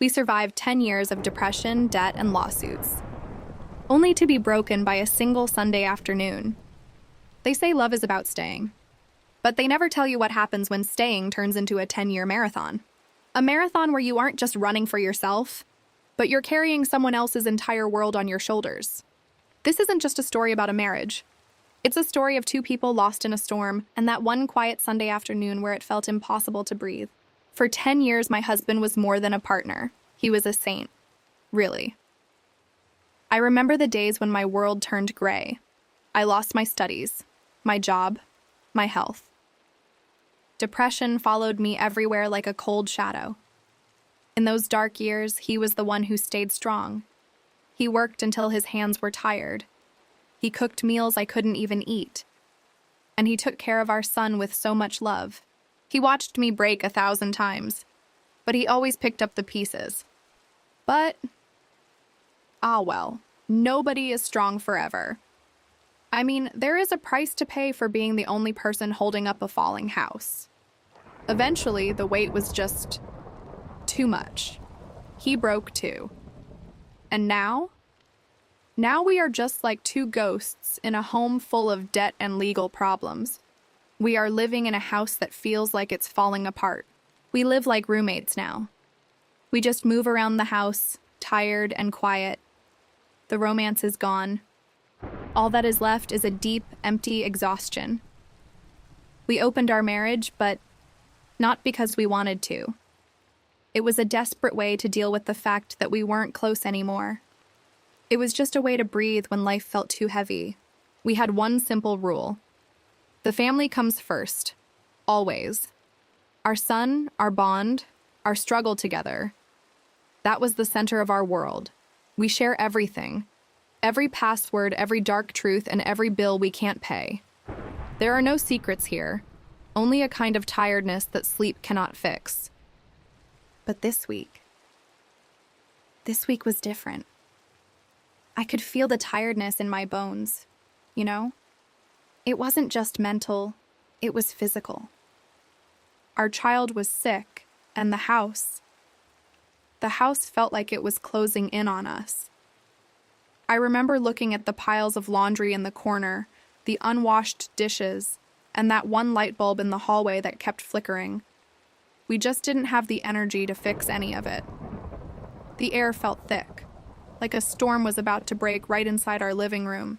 We survived 10 years of depression, debt, and lawsuits, only to be broken by a single Sunday afternoon. They say love is about staying, but they never tell you what happens when staying turns into a 10-year marathon. A marathon where you aren't just running for yourself, but you're carrying someone else's entire world on your shoulders. This isn't just a story about a marriage. It's a story of two people lost in a storm and that one quiet Sunday afternoon where it felt impossible to breathe. For 10 years, my husband was more than a partner. He was a saint. Really. I remember the days when my world turned gray. I lost my studies, my job, my health. Depression followed me everywhere like a cold shadow. In those dark years, he was the one who stayed strong. He worked until his hands were tired. He cooked meals I couldn't even eat. And he took care of our son with so much love. He watched me break 1,000 times, but he always picked up the pieces. But, well, nobody is strong forever. I mean, there is a price to pay for being the only person holding up a falling house. Eventually, the weight was just too much. He broke too. And now? Now we are just like two ghosts in a home full of debt and legal problems. We are living in a house that feels like it's falling apart. We live like roommates now. We just move around the house, tired and quiet. The romance is gone. All that is left is a deep, empty exhaustion. We opened our marriage, but not because we wanted to. It was a desperate way to deal with the fact that we weren't close anymore. It was just a way to breathe when life felt too heavy. We had one simple rule. The family comes first. Always. Our son, our bond, our struggle together. That was the center of our world. We share everything. Every password, every dark truth, and every bill we can't pay. There are no secrets here. Only a kind of tiredness that sleep cannot fix. But this week was different. I could feel the tiredness in my bones, you know? It wasn't just mental, it was physical. Our child was sick, and the house felt like it was closing in on us. I remember looking at the piles of laundry in the corner, the unwashed dishes, and that one light bulb in the hallway that kept flickering. We just didn't have the energy to fix any of it. The air felt thick, like a storm was about to break right inside our living room.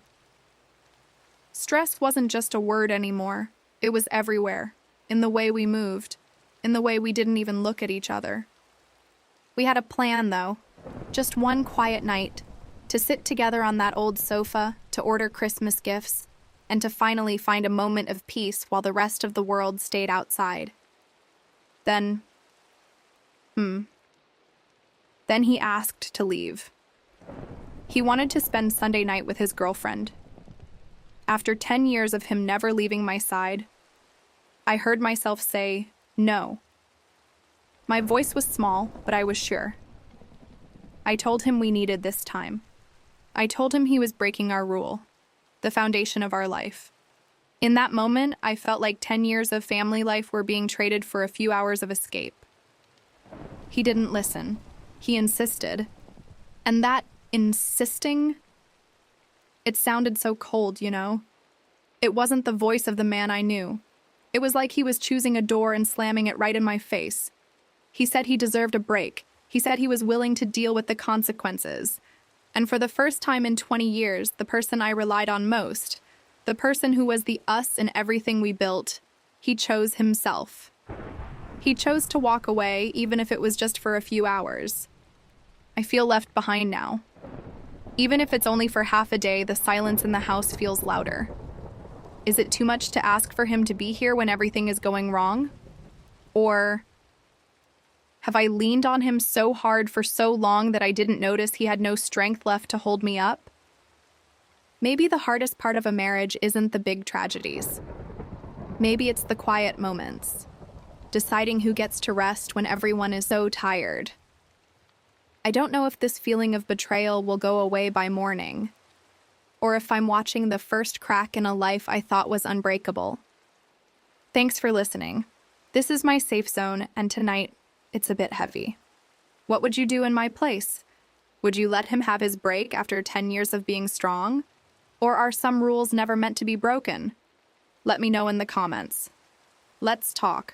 Stress wasn't just a word anymore. It was everywhere, in the way we moved, in the way we didn't even look at each other. We had a plan, though. Just one quiet night, to sit together on that old sofa, to order Christmas gifts, and to finally find a moment of peace while the rest of the world stayed outside. Then he asked to leave. He wanted to spend Sunday night with his girlfriend. After 10 years of him never leaving my side, I heard myself say, no. My voice was small, but I was sure. I told him we needed this time. I told him he was breaking our rule, the foundation of our life. In that moment, I felt like 10 years of family life were being traded for a few hours of escape. He didn't listen. He insisted. And that insisting, it sounded so cold, you know? It wasn't the voice of the man I knew. It was like he was choosing a door and slamming it right in my face. He said he deserved a break. He said he was willing to deal with the consequences. And for the first time in 20 years, the person I relied on most, the person who was the us in everything we built, he chose himself. He chose to walk away, even if it was just for a few hours. I feel left behind now. Even if it's only for half a day, the silence in the house feels louder. Is it too much to ask for him to be here when everything is going wrong? Or have I leaned on him so hard for so long that I didn't notice he had no strength left to hold me up? Maybe the hardest part of a marriage isn't the big tragedies. Maybe it's the quiet moments. Deciding who gets to rest when everyone is so tired. I don't know if this feeling of betrayal will go away by morning, or if I'm watching the first crack in a life I thought was unbreakable. Thanks for listening. This is my safe zone, and tonight, it's a bit heavy. What would you do in my place? Would you let him have his break after 10 years of being strong? Or are some rules never meant to be broken? Let me know in the comments. Let's talk.